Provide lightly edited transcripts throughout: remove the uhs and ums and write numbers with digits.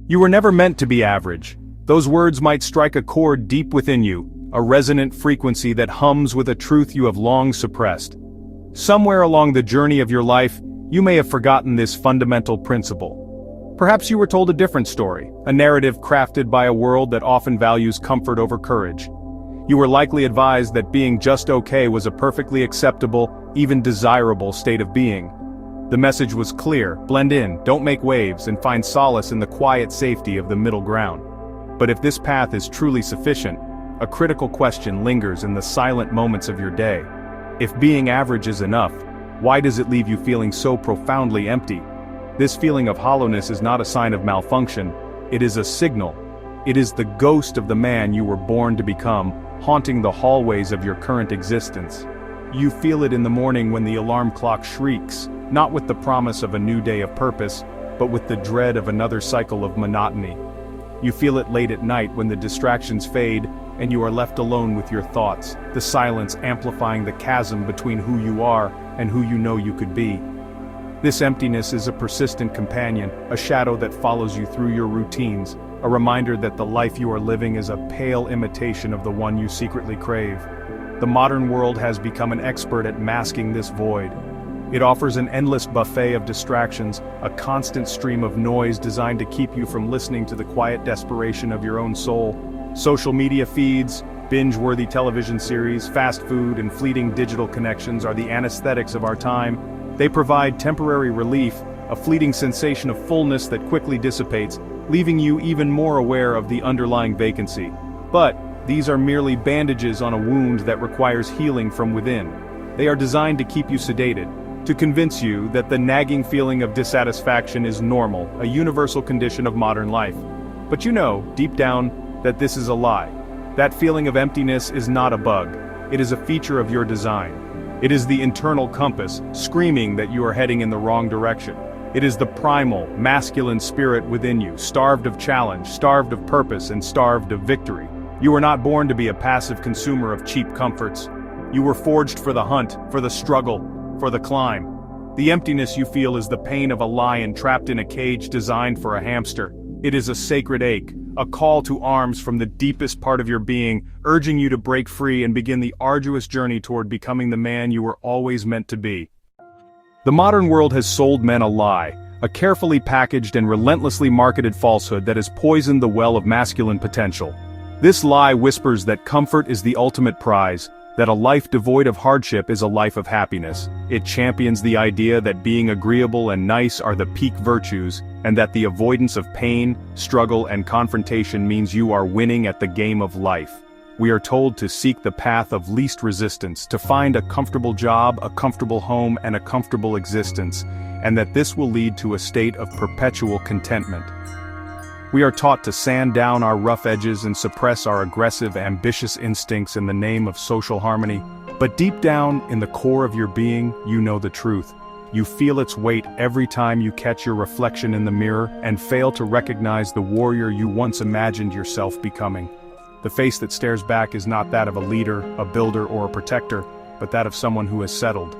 You were never meant to be average. Those words might strike a chord deep within you, a resonant frequency that hums with a truth you have long suppressed. Somewhere along the journey of your life, you may have forgotten this fundamental principle. Perhaps you were told a different story, a narrative crafted by a world that often values comfort over courage. You were likely advised that being just okay was a perfectly acceptable, even desirable state of being. The message was clear: blend in, don't make waves, and find solace in the quiet safety of the middle ground. But if this path is truly sufficient, a critical question lingers in the silent moments of your day. If being average is enough, why does it leave you feeling so profoundly empty? This feeling of hollowness is not a sign of malfunction, it is a signal. It is the ghost of the man you were born to become, haunting the hallways of your current existence. You feel it in the morning when the alarm clock shrieks, not with the promise of a new day of purpose, but with the dread of another cycle of monotony. You feel it late at night when the distractions fade, and you are left alone with your thoughts, the silence amplifying the chasm between who you are and who you know you could be. This emptiness is a persistent companion, a shadow that follows you through your routines, a reminder that the life you are living is a pale imitation of the one you secretly crave. The modern world has become an expert at masking this void. It offers an endless buffet of distractions, a constant stream of noise designed to keep you from listening to the quiet desperation of your own soul. Social media feeds, binge-worthy television series, fast food, and fleeting digital connections are the anesthetics of our time. They provide temporary relief, a fleeting sensation of fullness that quickly dissipates, leaving you even more aware of the underlying vacancy. But these are merely bandages on a wound that requires healing from within. They are designed to keep you sedated, to convince you that the nagging feeling of dissatisfaction is normal, a universal condition of modern life. But you know, deep down, that this is a lie. That feeling of emptiness is not a bug. It is a feature of your design. It is the internal compass, screaming that you are heading in the wrong direction. It is the primal, masculine spirit within you, starved of challenge, starved of purpose, and starved of victory. You were not born to be a passive consumer of cheap comforts. You were forged for the hunt, for the struggle, for the climb. The emptiness you feel is the pain of a lion trapped in a cage designed for a hamster. It is a sacred ache, a call to arms from the deepest part of your being, urging you to break free and begin the arduous journey toward becoming the man you were always meant to be. The modern world has sold men a lie, a carefully packaged and relentlessly marketed falsehood that has poisoned the well of masculine potential. This lie whispers that comfort is the ultimate prize, that a life devoid of hardship is a life of happiness. It champions the idea that being agreeable and nice are the peak virtues, and that the avoidance of pain, struggle, and confrontation means you are winning at the game of life. We are told to seek the path of least resistance, to find a comfortable job, a comfortable home, and a comfortable existence, and that this will lead to a state of perpetual contentment. We are taught to sand down our rough edges and suppress our aggressive, ambitious instincts in the name of social harmony. But deep down, in the core of your being, you know the truth. You feel its weight every time you catch your reflection in the mirror and fail to recognize the warrior you once imagined yourself becoming. The face that stares back is not that of a leader, a builder, or a protector, but that of someone who has settled.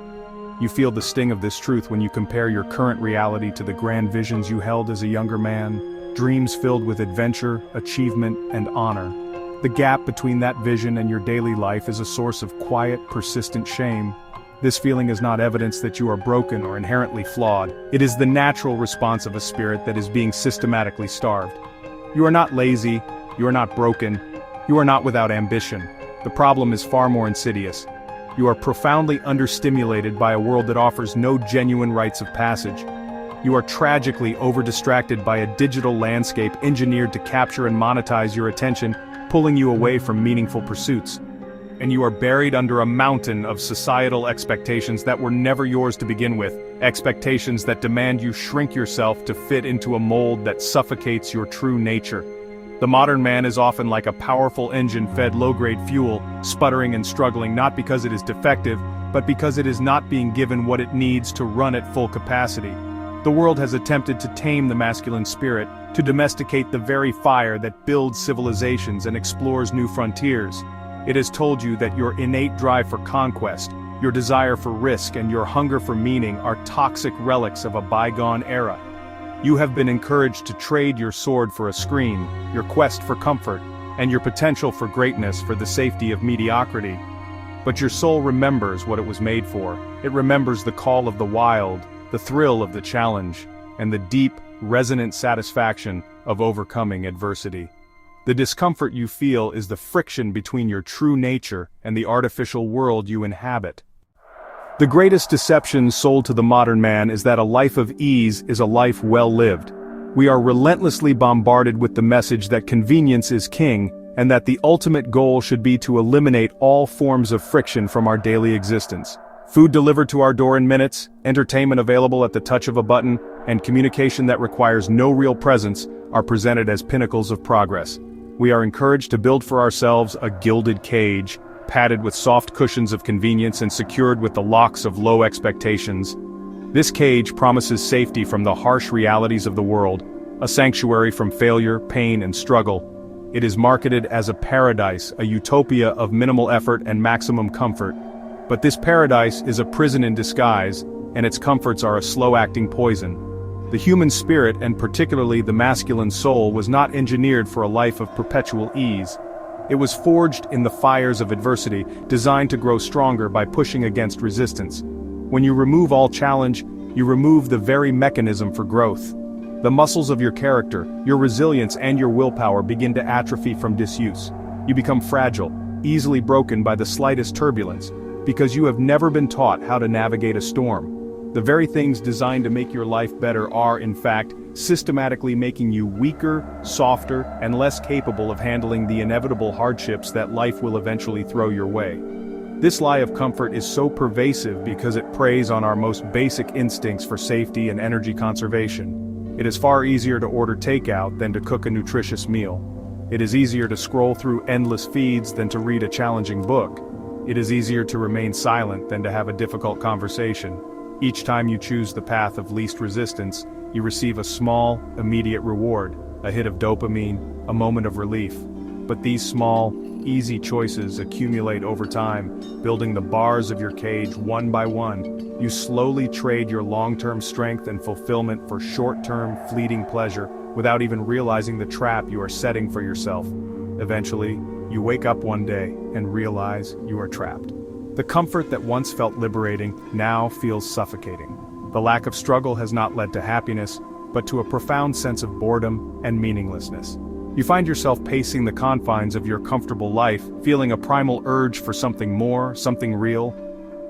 You feel the sting of this truth when you compare your current reality to the grand visions you held as a younger man. Dreams filled with adventure, achievement, and honor. The gap between that vision and your daily life is a source of quiet, persistent shame. This feeling is not evidence that you are broken or inherently flawed. It is the natural response of a spirit that is being systematically starved. You are not lazy, you are not broken, you are not without ambition. The problem is far more insidious. You are profoundly understimulated by a world that offers no genuine rites of passage. You are tragically over-distracted by a digital landscape engineered to capture and monetize your attention, pulling you away from meaningful pursuits. And you are buried under a mountain of societal expectations that were never yours to begin with, expectations that demand you shrink yourself to fit into a mold that suffocates your true nature. The modern man is often like a powerful engine fed low-grade fuel, sputtering and struggling not because it is defective, but because it is not being given what it needs to run at full capacity. The world has attempted to tame the masculine spirit, to domesticate the very fire that builds civilizations and explores new frontiers. It has told you that your innate drive for conquest, your desire for risk, and your hunger for meaning are toxic relics of a bygone era. You have been encouraged to trade your sword for a screen, your quest for comfort, and your potential for greatness for the safety of mediocrity. But your soul remembers what it was made for. It remembers the call of the wild, the thrill of the challenge, and the deep, resonant satisfaction of overcoming adversity. The discomfort you feel is the friction between your true nature and the artificial world you inhabit. The greatest deception sold to the modern man is that a life of ease is a life well lived. We are relentlessly bombarded with the message that convenience is king, and that the ultimate goal should be to eliminate all forms of friction from our daily existence. Food delivered to our door in minutes, entertainment available at the touch of a button, and communication that requires no real presence are presented as pinnacles of progress. We are encouraged to build for ourselves a gilded cage, padded with soft cushions of convenience and secured with the locks of low expectations. This cage promises safety from the harsh realities of the world, a sanctuary from failure, pain, and struggle. It is marketed as a paradise, a utopia of minimal effort and maximum comfort. But this paradise is a prison in disguise, and its comforts are a slow-acting poison. The human spirit, and particularly the masculine soul, was not engineered for a life of perpetual ease. It was forged in the fires of adversity, designed to grow stronger by pushing against resistance. When you remove all challenge, you remove the very mechanism for growth. The muscles of your character, your resilience, and your willpower begin to atrophy from disuse. You become fragile, easily broken by the slightest turbulence, because you have never been taught how to navigate a storm. The very things designed to make your life better are, in fact, systematically making you weaker, softer, and less capable of handling the inevitable hardships that life will eventually throw your way. This lie of comfort is so pervasive because it preys on our most basic instincts for safety and energy conservation. It is far easier to order takeout than to cook a nutritious meal. It is easier to scroll through endless feeds than to read a challenging book. It is easier to remain silent than to have a difficult conversation. Each time you choose the path of least resistance, you receive a small, immediate reward, a hit of dopamine, a moment of relief. But these small, easy choices accumulate over time, building the bars of your cage one by one. You slowly trade your long-term strength and fulfillment for short-term, fleeting pleasure, without even realizing the trap you are setting for yourself. Eventually, you wake up one day and realize you are trapped. The comfort that once felt liberating now feels suffocating. The lack of struggle has not led to happiness, but to a profound sense of boredom and meaninglessness. You find yourself pacing the confines of your comfortable life, feeling a primal urge for something more, something real.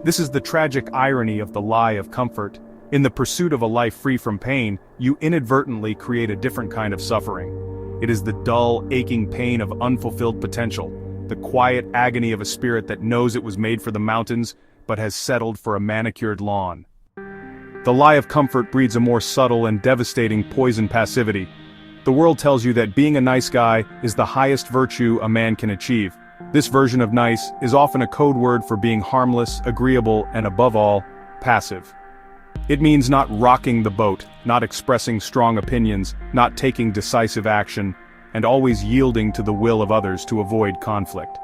This is the tragic irony of the lie of comfort. In the pursuit of a life free from pain, you inadvertently create a different kind of suffering. It is the dull, aching pain of unfulfilled potential, the quiet agony of a spirit that knows it was made for the mountains, but has settled for a manicured lawn. The lie of comfort breeds a more subtle and devastating poison passivity. The world tells you that being a nice guy is the highest virtue a man can achieve. This version of nice is often a code word for being harmless, agreeable, and above all, passive. It means not rocking the boat, not expressing strong opinions, not taking decisive action, and always yielding to the will of others to avoid conflict.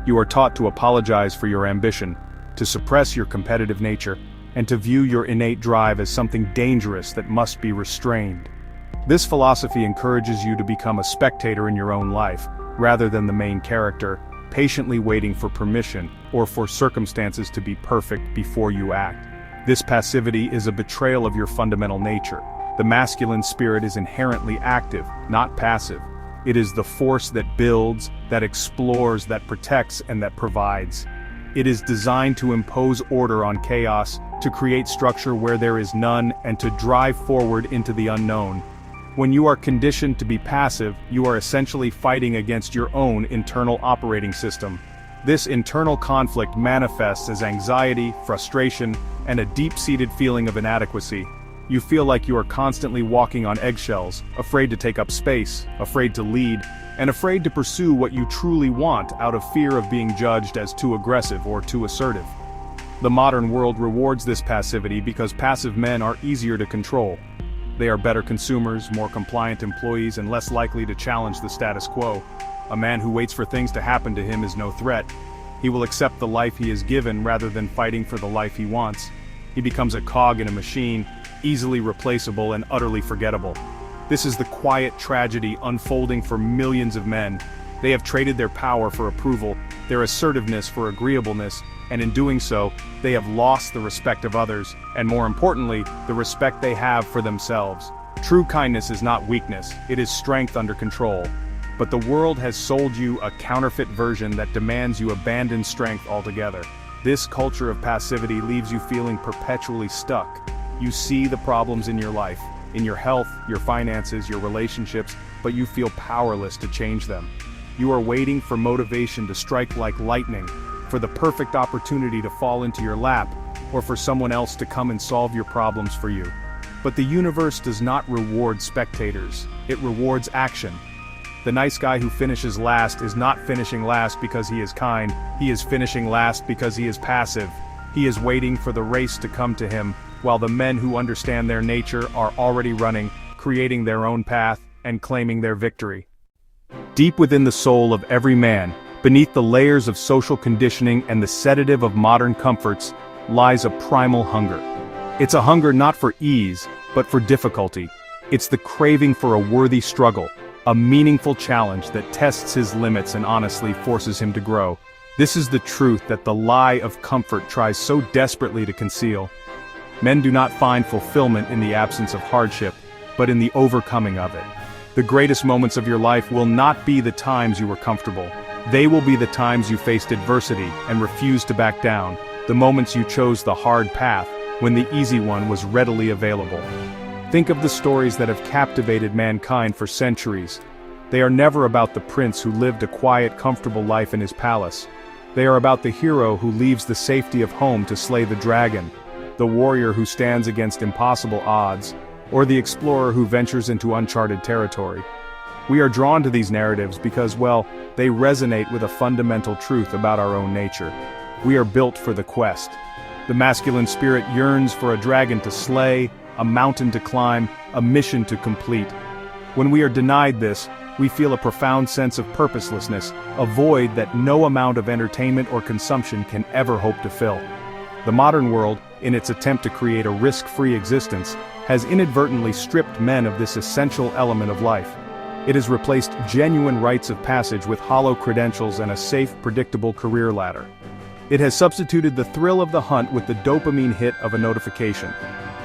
You are taught to apologize for your ambition, to suppress your competitive nature, and to view your innate drive as something dangerous that must be restrained. This philosophy encourages you to become a spectator in your own life, rather than the main character, patiently waiting for permission or for circumstances to be perfect before you act. This passivity is a betrayal of your fundamental nature. The masculine spirit is inherently active, not passive. It is the force that builds, that explores, that protects, and that provides. It is designed to impose order on chaos, to create structure where there is none, and to drive forward into the unknown. When you are conditioned to be passive, you are essentially fighting against your own internal operating system. This internal conflict manifests as anxiety, frustration, and a deep-seated feeling of inadequacy. You feel like you are constantly walking on eggshells, afraid to take up space, afraid to lead, and afraid to pursue what you truly want out of fear of being judged as too aggressive or too assertive. The modern world rewards this passivity because passive men are easier to control. They are better consumers, more compliant employees, and less likely to challenge the status quo. A man who waits for things to happen to him is no threat. He will accept the life he is given rather than fighting for the life he wants. He becomes a cog in a machine, easily replaceable and utterly forgettable. This is the quiet tragedy unfolding for millions of men. They have traded their power for approval, their assertiveness for agreeableness, and in doing so, they have lost the respect of others, and more importantly, the respect they have for themselves. True kindness is not weakness, it is strength under control. But the world has sold you a counterfeit version that demands you abandon strength altogether. This culture of passivity leaves you feeling perpetually stuck. You see the problems in your life, in your health, your finances, your relationships, but you feel powerless to change them. You are waiting for motivation to strike like lightning, for the perfect opportunity to fall into your lap, or for someone else to come and solve your problems for you. But the universe does not reward spectators, it rewards action. The nice guy who finishes last is not finishing last because he is kind, he is finishing last because he is passive. He is waiting for the race to come to him, while the men who understand their nature are already running, creating their own path, and claiming their victory. Deep within the soul of every man, beneath the layers of social conditioning and the sedative of modern comforts, lies a primal hunger. It's a hunger not for ease, but for difficulty. It's the craving for a worthy struggle, a meaningful challenge that tests his limits and honestly forces him to grow. This is the truth that the lie of comfort tries so desperately to conceal. Men do not find fulfillment in the absence of hardship, but in the overcoming of it. The greatest moments of your life will not be the times you were comfortable. They will be the times you faced adversity and refused to back down, the moments you chose the hard path when the easy one was readily available. Think of the stories that have captivated mankind for centuries. They are never about the prince who lived a quiet, comfortable life in his palace. They are about the hero who leaves the safety of home to slay the dragon, the warrior who stands against impossible odds, or the explorer who ventures into uncharted territory. We are drawn to these narratives because, well, they resonate with a fundamental truth about our own nature. We are built for the quest. The masculine spirit yearns for a dragon to slay, a mountain to climb, a mission to complete. When we are denied this, we feel a profound sense of purposelessness, a void that no amount of entertainment or consumption can ever hope to fill. The modern world, in its attempt to create a risk-free existence, has inadvertently stripped men of this essential element of life. It has replaced genuine rites of passage with hollow credentials and a safe, predictable career ladder. It has substituted the thrill of the hunt with the dopamine hit of a notification.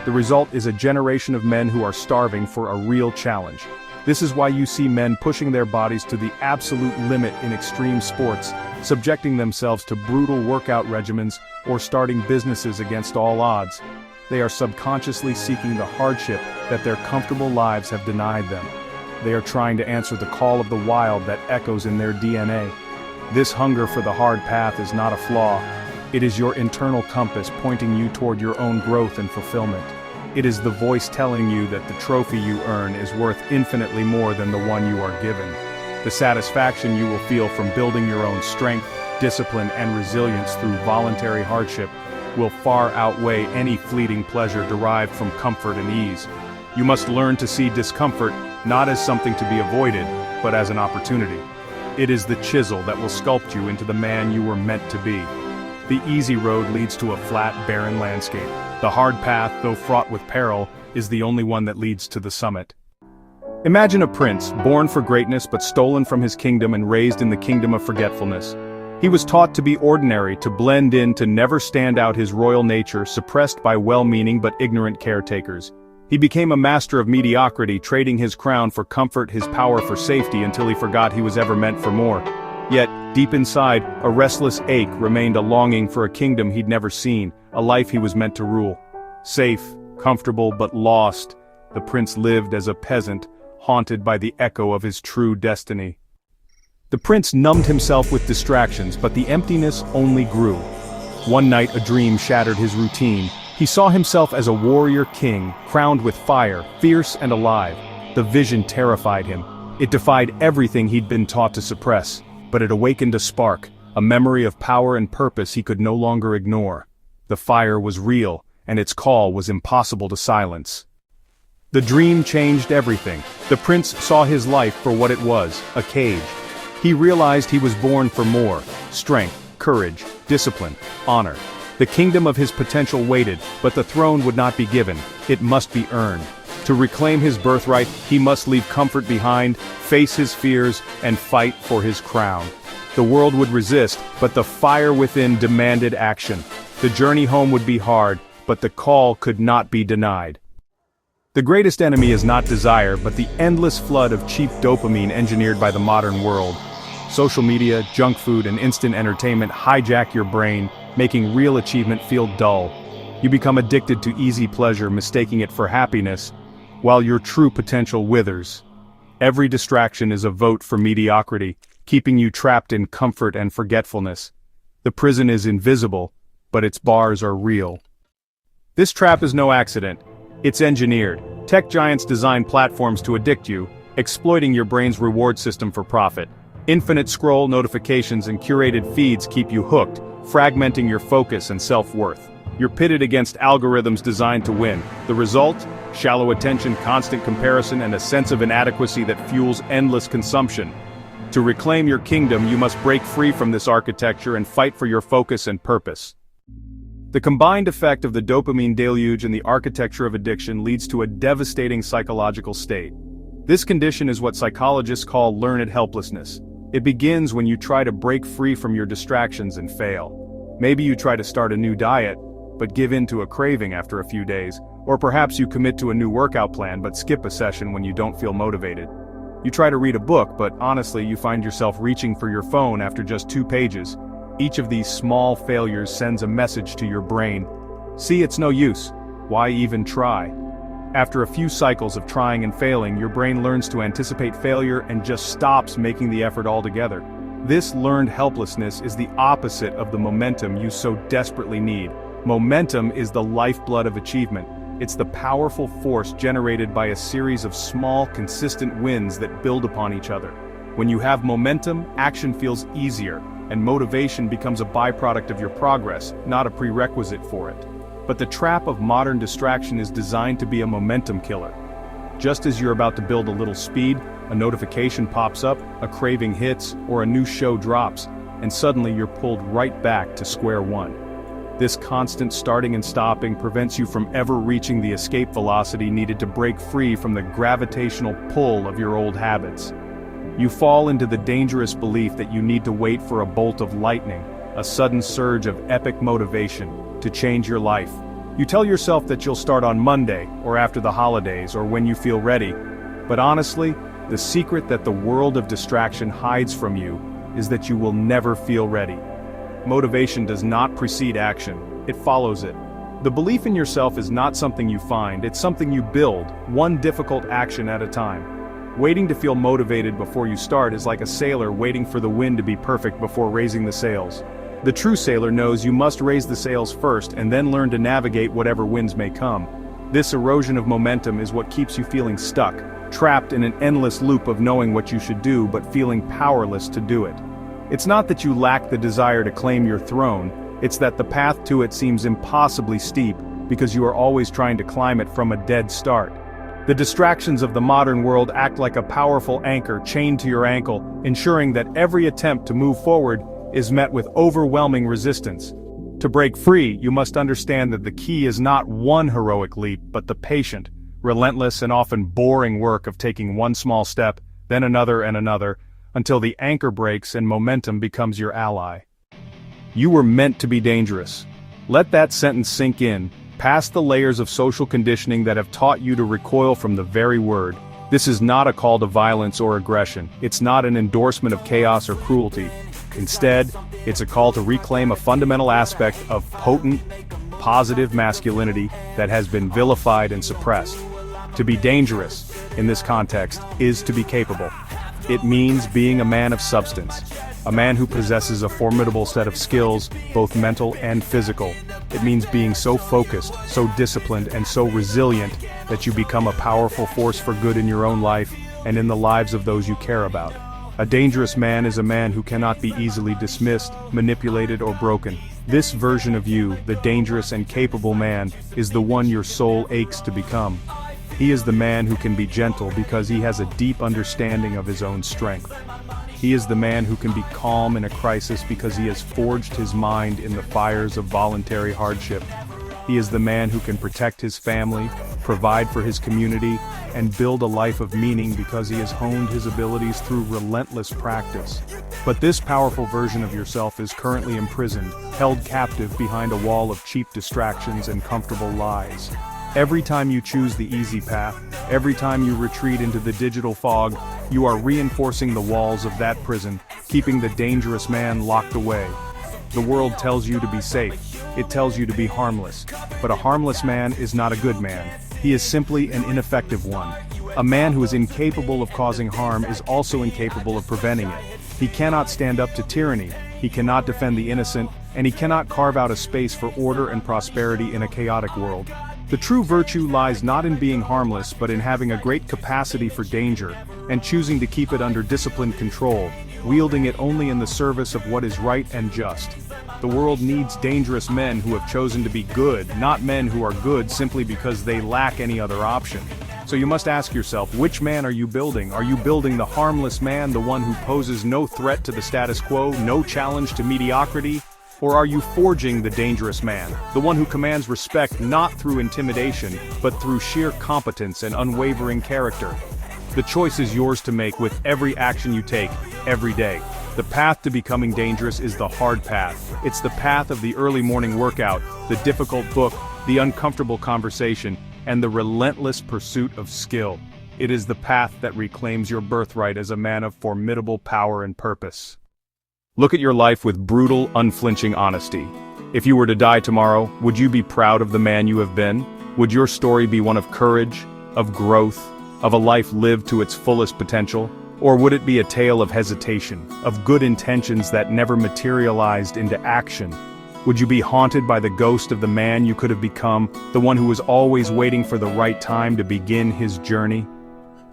The result is a generation of men who are starving for a real challenge. This is why you see men pushing their bodies to the absolute limit in extreme sports, subjecting themselves to brutal workout regimens, or starting businesses against all odds. They are subconsciously seeking the hardship that their comfortable lives have denied them. They are trying to answer the call of the wild that echoes in their DNA. This hunger for the hard path is not a flaw. It is your internal compass pointing you toward your own growth and fulfillment. It is the voice telling you that the trophy you earn is worth infinitely more than the one you are given. The satisfaction you will feel from building your own strength, discipline, and resilience through voluntary hardship will far outweigh any fleeting pleasure derived from comfort and ease. You must learn to see discomfort not as something to be avoided, but as an opportunity. It is the chisel that will sculpt you into the man you were meant to be. The easy road leads to a flat, barren landscape. The hard path, though fraught with peril, is the only one that leads to the summit. Imagine a prince, born for greatness but stolen from his kingdom and raised in the kingdom of forgetfulness. He was taught to be ordinary, to blend in, to never stand out his royal nature, suppressed by well-meaning but ignorant caretakers. He became a master of mediocrity, trading his crown for comfort, his power for safety, until he forgot he was ever meant for more. Yet, deep inside, a restless ache remained, a longing for a kingdom he'd never seen, a life he was meant to rule. Safe, comfortable, but lost, the prince lived as a peasant, haunted by the echo of his true destiny. The prince numbed himself with distractions, but the emptiness only grew. One night a dream shattered his routine. He saw himself as a warrior king, crowned with fire, fierce and alive. The vision terrified him. It defied everything he'd been taught to suppress, but it awakened a spark, a memory of power and purpose he could no longer ignore. The fire was real, and its call was impossible to silence. The dream changed everything. The prince saw his life for what it was, a cage. He realized he was born for more: strength, courage, discipline, honor. The kingdom of his potential waited, but the throne would not be given, it must be earned. To reclaim his birthright, he must leave comfort behind, face his fears, and fight for his crown. The world would resist, but the fire within demanded action. The journey home would be hard, but the call could not be denied. The greatest enemy is not desire, but the endless flood of cheap dopamine engineered by the modern world. Social media, junk food, and instant entertainment hijack your brain, making real achievement feel dull. You become addicted to easy pleasure, mistaking it for happiness, while your true potential withers. Every distraction is a vote for mediocrity, keeping you trapped in comfort and forgetfulness. The prison is invisible, but its bars are real. This trap is no accident. It's engineered. Tech giants design platforms to addict you, exploiting your brain's reward system for profit. Infinite scroll notifications and curated feeds keep you hooked, fragmenting your focus and self-worth. You're pitted against algorithms designed to win. The result? Shallow attention, constant comparison, and a sense of inadequacy that fuels endless consumption. To reclaim your kingdom, you must break free from this architecture and fight for your focus and purpose. The combined effect of the dopamine deluge and the architecture of addiction leads to a devastating psychological state. This condition is what psychologists call learned helplessness. It begins when you try to break free from your distractions and fail. Maybe you try to start a new diet, but give in to a craving after a few days, or perhaps you commit to a new workout plan but skip a session when you don't feel motivated. You try to read a book, but honestly you find yourself reaching for your phone after just 2 pages. Each of these small failures sends a message to your brain. See, it's no use. Why even try? After a few cycles of trying and failing, your brain learns to anticipate failure and just stops making the effort altogether. This learned helplessness is the opposite of the momentum you so desperately need. Momentum is the lifeblood of achievement. It's the powerful force generated by a series of small, consistent wins that build upon each other. When you have momentum, action feels easier, and motivation becomes a byproduct of your progress, not a prerequisite for it. But the trap of modern distraction is designed to be a momentum killer. Just as you're about to build a little speed, a notification pops up, a craving hits, or a new show drops, and suddenly you're pulled right back to square one. This constant starting and stopping prevents you from ever reaching the escape velocity needed to break free from the gravitational pull of your old habits. You fall into the dangerous belief that you need to wait for a bolt of lightning, a sudden surge of epic motivation, to change your life. You tell yourself that you'll start on Monday, or after the holidays, or when you feel ready. But honestly, the secret that the world of distraction hides from you is that you will never feel ready. Motivation does not precede action, it follows it. The belief in yourself is not something you find, it's something you build, one difficult action at a time. Waiting to feel motivated before you start is like a sailor waiting for the wind to be perfect before raising the sails. The true sailor knows you must raise the sails first and then learn to navigate whatever winds may come. This erosion of momentum is what keeps you feeling stuck, trapped in an endless loop of knowing what you should do but feeling powerless to do it. It's not that you lack the desire to claim your throne, it's that the path to it seems impossibly steep because you are always trying to climb it from a dead start. The distractions of the modern world act like a powerful anchor chained to your ankle, ensuring that every attempt to move forward is met with overwhelming resistance. To break free, you must understand that the key is not one heroic leap, but the patient, relentless and often boring work of taking one small step, then another and another, until the anchor breaks and momentum becomes your ally. You were meant to be dangerous. Let that sentence sink in, past the layers of social conditioning that have taught you to recoil from the very word. This is not a call to violence or aggression. It's not an endorsement of chaos or cruelty. Instead, it's a call to reclaim a fundamental aspect of potent, positive masculinity that has been vilified and suppressed. To be dangerous, in this context, is to be capable. It means being a man of substance, a man who possesses a formidable set of skills, both mental and physical. It means being so focused, so disciplined, and so resilient that you become a powerful force for good in your own life and in the lives of those you care about. A dangerous man is a man who cannot be easily dismissed, manipulated, or broken. This version of you, the dangerous and capable man, is the one your soul aches to become. He is the man who can be gentle because he has a deep understanding of his own strength. He is the man who can be calm in a crisis because he has forged his mind in the fires of voluntary hardship. He is the man who can protect his family, provide for his community, and build a life of meaning because he has honed his abilities through relentless practice. But this powerful version of yourself is currently imprisoned, held captive behind a wall of cheap distractions and comfortable lies. Every time you choose the easy path, every time you retreat into the digital fog, you are reinforcing the walls of that prison, keeping the dangerous man locked away. The world tells you to be safe. It tells you to be harmless. But a harmless man is not a good man. He is simply an ineffective one. A man who is incapable of causing harm is also incapable of preventing it. He cannot stand up to tyranny, he cannot defend the innocent, and he cannot carve out a space for order and prosperity in a chaotic world. The true virtue lies not in being harmless but in having a great capacity for danger, and choosing to keep it under disciplined control, wielding it only in the service of what is right and just. The world needs dangerous men who have chosen to be good, not men who are good simply because they lack any other option. So you must ask yourself, which man are you building? Are you building the harmless man, the one who poses no threat to the status quo, no challenge to mediocrity? Or are you forging the dangerous man, the one who commands respect not through intimidation, but through sheer competence and unwavering character? The choice is yours to make with every action you take, every day. The path to becoming dangerous is the hard path. It's the path of the early morning workout, the difficult book, the uncomfortable conversation, and the relentless pursuit of skill. It is the path that reclaims your birthright as a man of formidable power and purpose. Look at your life with brutal, unflinching honesty. If you were to die tomorrow, would you be proud of the man you have been? Would your story be one of courage, of growth, of a life lived to its fullest potential? Or would it be a tale of hesitation, of good intentions that never materialized into action? Would you be haunted by the ghost of the man you could have become, the one who was always waiting for the right time to begin his journey?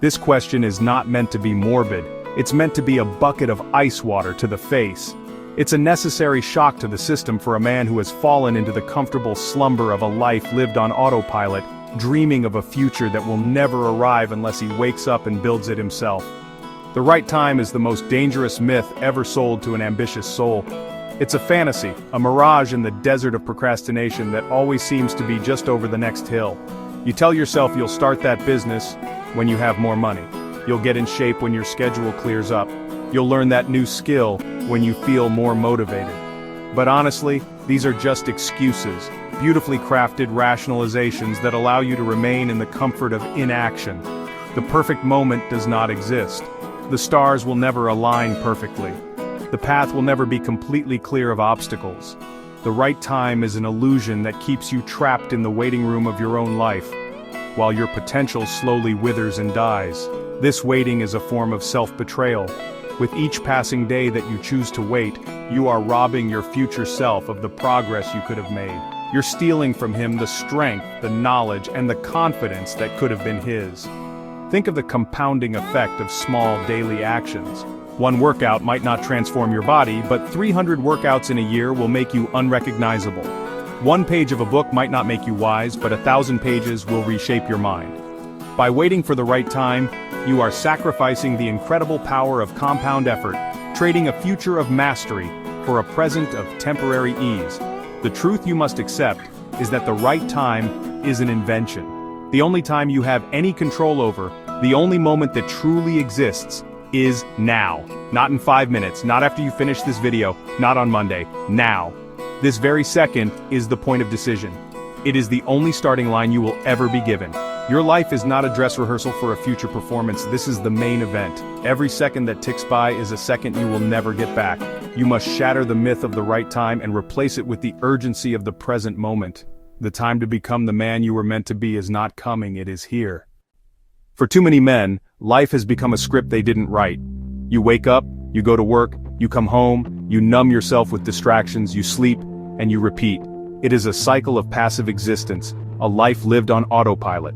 This question is not meant to be morbid. It's meant to be a bucket of ice water to the face. It's a necessary shock to the system for a man who has fallen into the comfortable slumber of a life lived on autopilot, dreaming of a future that will never arrive unless he wakes up and builds it himself. The right time is the most dangerous myth ever sold to an ambitious soul. It's a fantasy, a mirage in the desert of procrastination that always seems to be just over the next hill. You tell yourself you'll start that business when you have more money. You'll get in shape when your schedule clears up. You'll learn that new skill when you feel more motivated. But honestly, these are just excuses, beautifully crafted rationalizations that allow you to remain in the comfort of inaction. The perfect moment does not exist. The stars will never align perfectly. The path will never be completely clear of obstacles. The right time is an illusion that keeps you trapped in the waiting room of your own life, while your potential slowly withers and dies. This waiting is a form of self-betrayal. With each passing day that you choose to wait, you are robbing your future self of the progress you could have made. You're stealing from him the strength, the knowledge, and the confidence that could have been his. Think of the compounding effect of small daily actions. One workout might not transform your body, but 300 workouts in a year will make you unrecognizable. One page of a book might not make you wise, but 1,000 pages will reshape your mind. By waiting for the right time, you are sacrificing the incredible power of compound effort, trading a future of mastery for a present of temporary ease. The truth you must accept is that the right time is an invention. The only time you have any control over, the only moment that truly exists, is now. Not in 5 minutes, not after you finish this video, not on Monday, now. This very second is the point of decision. It is the only starting line you will ever be given. Your life is not a dress rehearsal for a future performance, this is the main event. Every second that ticks by is a second you will never get back. You must shatter the myth of the right time and replace it with the urgency of the present moment. The time to become the man you were meant to be is not coming, it is here. For too many men, life has become a script they didn't write. You wake up, you go to work, you come home, you numb yourself with distractions, you sleep, and you repeat. It is a cycle of passive existence, a life lived on autopilot.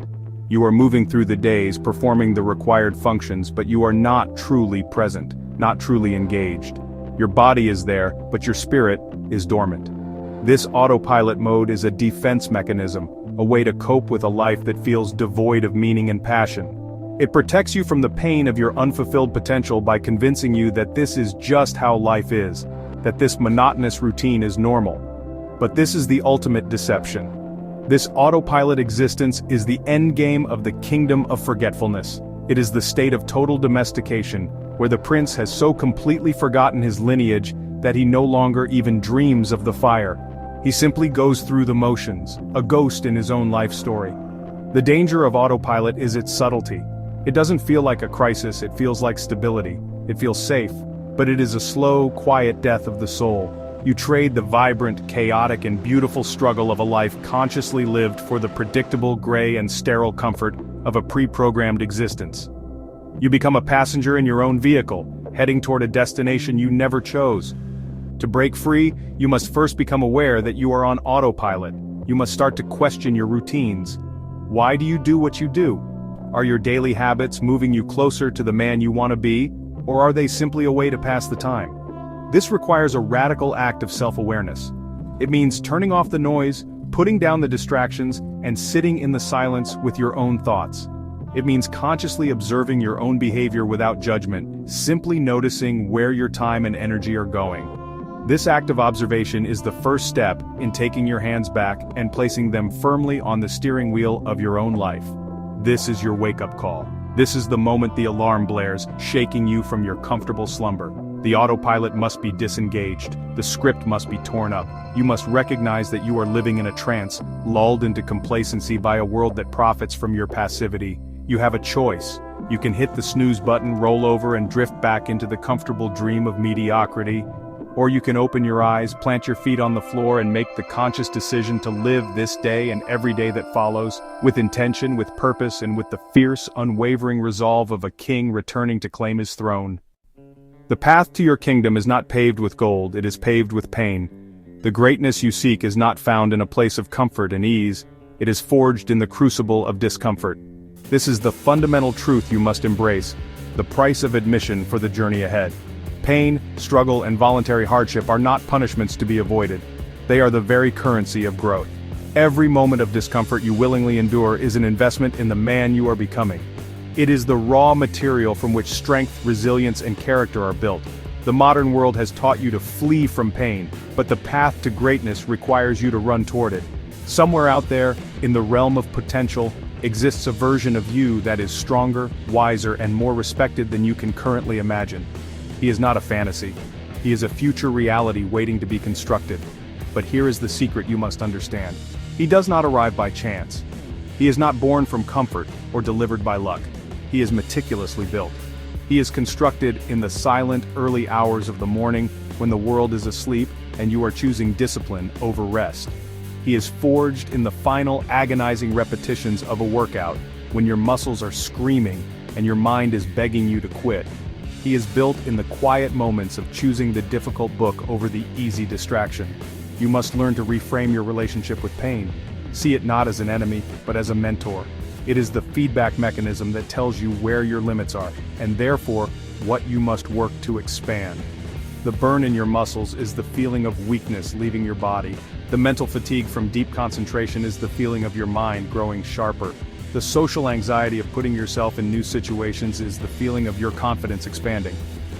You are moving through the days, performing the required functions, but you are not truly present, not truly engaged. Your body is there, but your spirit is dormant. This autopilot mode is a defense mechanism, a way to cope with a life that feels devoid of meaning and passion. It protects you from the pain of your unfulfilled potential by convincing you that this is just how life is, that this monotonous routine is normal. But this is the ultimate deception. This autopilot existence is the endgame of the kingdom of forgetfulness. It is the state of total domestication, where the prince has so completely forgotten his lineage that he no longer even dreams of the fire. He simply goes through the motions, a ghost in his own life story. The danger of autopilot is its subtlety. It doesn't feel like a crisis, it feels like stability. It feels safe, but it is a slow, quiet death of the soul. You trade the vibrant, chaotic, and beautiful struggle of a life consciously lived for the predictable, gray, and sterile comfort of a pre-programmed existence. You become a passenger in your own vehicle, heading toward a destination you never chose. To break free, you must first become aware that you are on autopilot. You must start to question your routines. Why do you do what you do? Are your daily habits moving you closer to the man you want to be, or are they simply a way to pass the time? This requires a radical act of self-awareness. It means turning off the noise, putting down the distractions, and sitting in the silence with your own thoughts. It means consciously observing your own behavior without judgment, simply noticing where your time and energy are going. This act of observation is the first step in taking your hands back and placing them firmly on the steering wheel of your own life. This is your wake-up call. This is the moment the alarm blares, shaking you from your comfortable slumber. The autopilot must be disengaged. The script must be torn up. You must recognize that you are living in a trance, lulled into complacency by a world that profits from your passivity. You have a choice. You can hit the snooze button, roll over, and drift back into the comfortable dream of mediocrity. Or you can open your eyes, plant your feet on the floor, and make the conscious decision to live this day and every day that follows, with intention, with purpose, and with the fierce, unwavering resolve of a king returning to claim his throne. The path to your kingdom is not paved with gold, it is paved with pain. The greatness you seek is not found in a place of comfort and ease, it is forged in the crucible of discomfort. This is the fundamental truth you must embrace, the price of admission for the journey ahead. Pain, struggle, and voluntary hardship are not punishments to be avoided. They are the very currency of growth. Every moment of discomfort you willingly endure is an investment in the man you are becoming. It is the raw material from which strength, resilience, and character are built. The modern world has taught you to flee from pain, but the path to greatness requires you to run toward it. Somewhere out there, in the realm of potential, exists a version of you that is stronger, wiser, and more respected than you can currently imagine. He is not a fantasy. He is a future reality waiting to be constructed. But here is the secret you must understand. He does not arrive by chance. He is not born from comfort or delivered by luck. He is meticulously built. He is constructed in the silent, early hours of the morning when the world is asleep and you are choosing discipline over rest. He is forged in the final, agonizing repetitions of a workout when your muscles are screaming and your mind is begging you to quit. He is built in the quiet moments of choosing the difficult book over the easy distraction. You must learn to reframe your relationship with pain. See it not as an enemy, but as a mentor. It is the feedback mechanism that tells you where your limits are, and therefore, what you must work to expand. The burn in your muscles is the feeling of weakness leaving your body. The mental fatigue from deep concentration is the feeling of your mind growing sharper. The social anxiety of putting yourself in new situations is the feeling of your confidence expanding.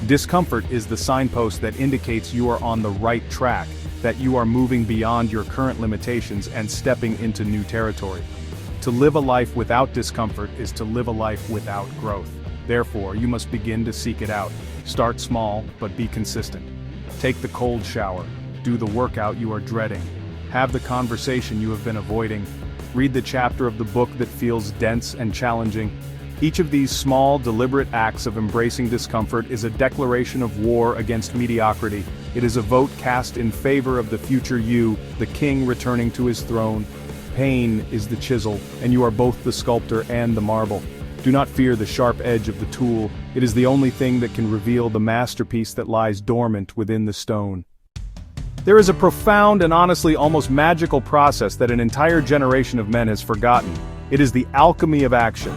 Discomfort is the signpost that indicates you are on the right track, that you are moving beyond your current limitations and stepping into new territory. To live a life without discomfort is to live a life without growth. Therefore, you must begin to seek it out. Start small, but be consistent. Take the cold shower. Do the workout you are dreading. Have the conversation you have been avoiding. Read the chapter of the book that feels dense and challenging. Each of these small, deliberate acts of embracing discomfort is a declaration of war against mediocrity. It is a vote cast in favor of the future you, the king returning to his throne. Pain is the chisel, and you are both the sculptor and the marble. Do not fear the sharp edge of the tool. It is the only thing that can reveal the masterpiece that lies dormant within the stone. There is a profound and honestly almost magical process that an entire generation of men has forgotten. It is the alchemy of action.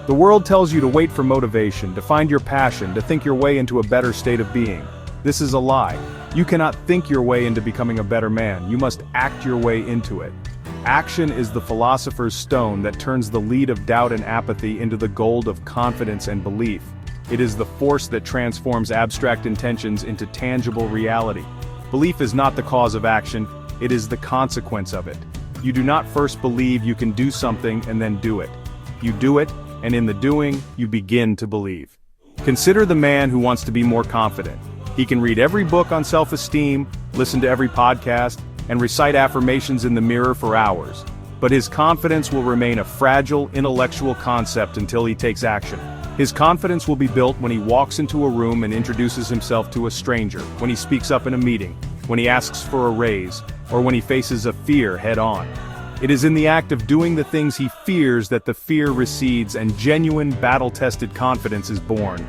The world tells you to wait for motivation, to find your passion, to think your way into a better state of being. This is a lie. You cannot think your way into becoming a better man, you must act your way into it. Action is the philosopher's stone that turns the lead of doubt and apathy into the gold of confidence and belief. It is the force that transforms abstract intentions into tangible reality. Belief is not the cause of action, it is the consequence of it. You do not first believe you can do something and then do it. You do it, and in the doing, you begin to believe. Consider the man who wants to be more confident. He can read every book on self-esteem, listen to every podcast, and recite affirmations in the mirror for hours. But his confidence will remain a fragile, intellectual concept until he takes action. His confidence will be built when he walks into a room and introduces himself to a stranger, when he speaks up in a meeting, when he asks for a raise, or when he faces a fear head-on. It is in the act of doing the things he fears that the fear recedes and genuine, battle-tested confidence is born.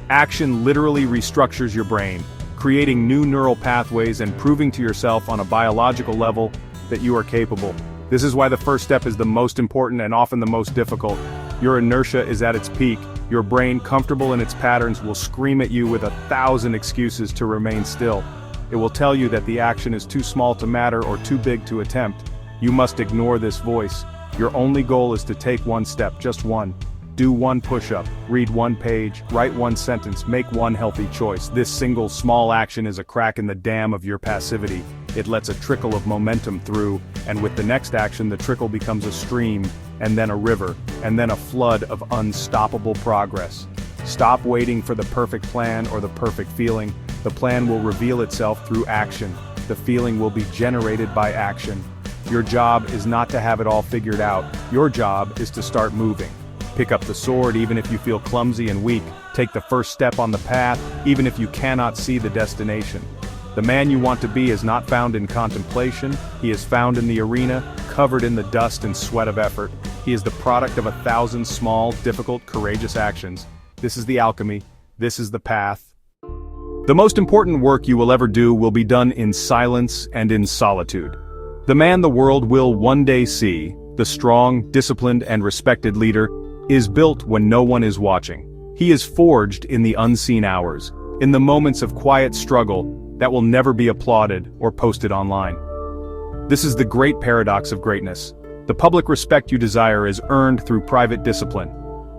Action literally restructures your brain, creating new neural pathways and proving to yourself on a biological level that you are capable. This is why the first step is the most important and often the most difficult. Your inertia is at its peak. Your brain, comfortable in its patterns, will scream at you with 1,000 excuses to remain still. It will tell you that the action is too small to matter or too big to attempt. You must ignore this voice. Your only goal is to take one step, just one. Do one push-up, read one page, write one sentence, make one healthy choice. This single small action is a crack in the dam of your passivity. It lets a trickle of momentum through, and with the next action the trickle becomes a stream, and then a river, and then a flood of unstoppable progress. Stop waiting for the perfect plan or the perfect feeling. The plan will reveal itself through action. The feeling will be generated by action. Your job is not to have it all figured out. Your job is to start moving. Pick up the sword even if you feel clumsy and weak. Take the first step on the path, even if you cannot see the destination. The man you want to be is not found in contemplation, he is found in the arena, covered in the dust and sweat of effort. He is the product of 1,000 small, difficult, courageous actions. This is the alchemy, this is the path. The most important work you will ever do will be done in silence and in solitude. The man the world will one day see, the strong, disciplined, and respected leader, is built when no one is watching. He is forged in the unseen hours, in the moments of quiet struggle that will never be applauded or posted online. This is the great paradox of greatness. The public respect you desire is earned through private discipline.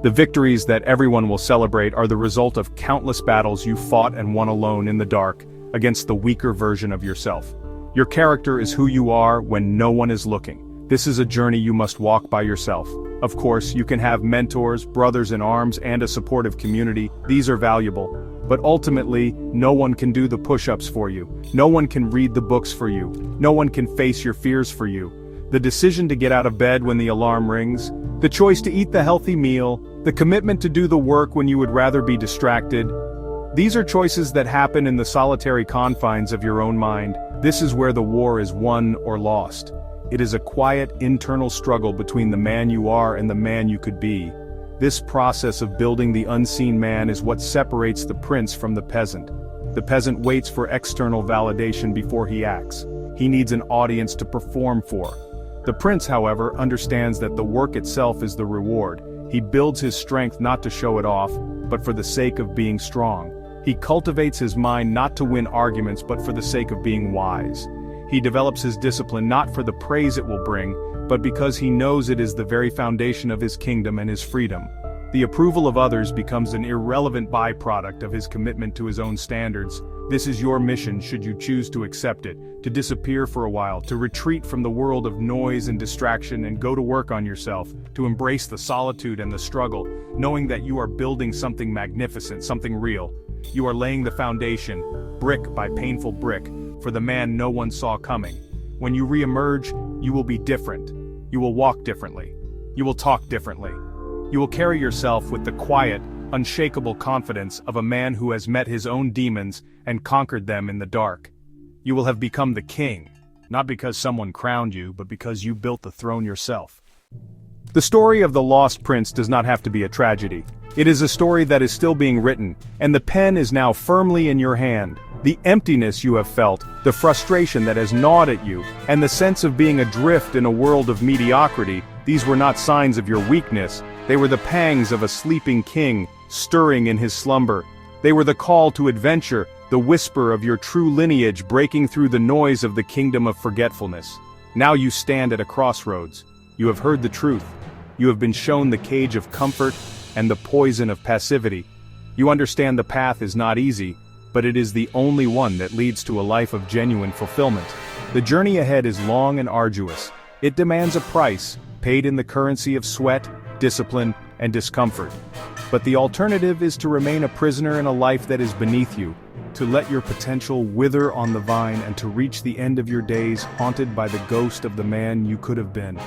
The victories that everyone will celebrate are the result of countless battles you fought and won alone in the dark, against the weaker version of yourself. Your character is who you are when no one is looking. This is a journey you must walk by yourself. Of course, you can have mentors, brothers in arms, and a supportive community. These are valuable. But ultimately, no one can do the push-ups for you. No one can read the books for you. No one can face your fears for you. The decision to get out of bed when the alarm rings, the choice to eat the healthy meal, the commitment to do the work when you would rather be distracted. These are choices that happen in the solitary confines of your own mind. This is where the war is won or lost. It is a quiet, internal struggle between the man you are and the man you could be. This process of building the unseen man is what separates the prince from the peasant. The peasant waits for external validation before he acts. He needs an audience to perform for. The prince, however, understands that the work itself is the reward. He builds his strength not to show it off, but for the sake of being strong. He cultivates his mind not to win arguments but for the sake of being wise. He develops his discipline not for the praise it will bring, but because he knows it is the very foundation of his kingdom and his freedom. The approval of others becomes an irrelevant byproduct of his commitment to his own standards. This is your mission should you choose to accept it, to disappear for a while, to retreat from the world of noise and distraction and go to work on yourself, to embrace the solitude and the struggle, knowing that you are building something magnificent, something real. You are laying the foundation, brick by painful brick, for the man no one saw coming. When you re-emerge, you will be different. You will walk differently. You will talk differently. You will carry yourself with the quiet, unshakable confidence of a man who has met his own demons and conquered them in the dark. You will have become the king, not because someone crowned you, but because you built the throne yourself. The story of the lost prince does not have to be a tragedy. It is a story that is still being written, and the pen is now firmly in your hand. The emptiness you have felt, the frustration that has gnawed at you, and the sense of being adrift in a world of mediocrity, these were not signs of your weakness, they were the pangs of a sleeping king, stirring in his slumber. They were the call to adventure, the whisper of your true lineage breaking through the noise of the kingdom of forgetfulness. Now you stand at a crossroads. You have heard the truth. You have been shown the cage of comfort and the poison of passivity. You understand the path is not easy, but it is the only one that leads to a life of genuine fulfillment. The journey ahead is long and arduous. It demands a price, paid in the currency of sweat, discipline, and discomfort. But the alternative is to remain a prisoner in a life that is beneath you, to let your potential wither on the vine and to reach the end of your days haunted by the ghost of the man you could have been.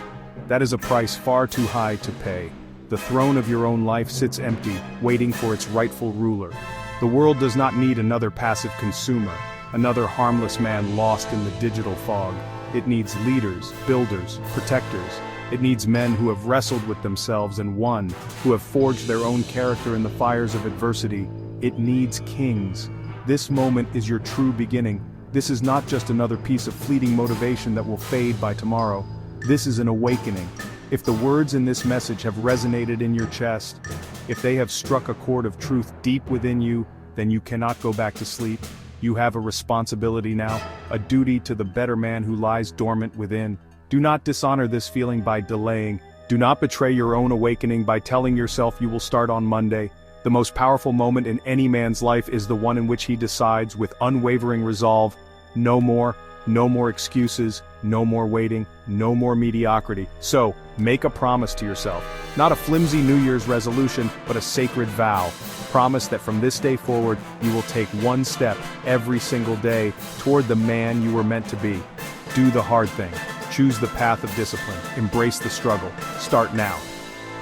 That is a price far too high to pay. The throne of your own life sits empty, waiting for its rightful ruler. The world does not need another passive consumer, another harmless man lost in the digital fog. It needs leaders, builders, protectors. It needs men who have wrestled with themselves and won, who have forged their own character in the fires of adversity. It needs kings. This moment is your true beginning. This is not just another piece of fleeting motivation that will fade by tomorrow. This is an awakening. If the words in this message have resonated in your chest, if they have struck a chord of truth deep within you, then you cannot go back to sleep. You have a responsibility now, a duty to the better man who lies dormant within. Do not dishonor this feeling by delaying. Do not betray your own awakening by telling yourself you will start on Monday. The most powerful moment in any man's life is the one in which he decides with unwavering resolve, no more excuses, no more waiting, no more mediocrity. So, make a promise to yourself. Not a flimsy New Year's resolution, but a sacred vow. Promise that from this day forward, you will take one step every single day toward the man you were meant to be. Do the hard thing. Choose the path of discipline. Embrace the struggle. Start now.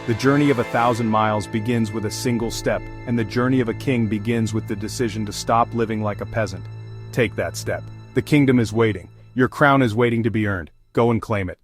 The journey of 1,000 miles begins with a single step, and the journey of a king begins with the decision to stop living like a peasant. Take that step. The kingdom is waiting. Your crown is waiting to be earned. Go and claim it.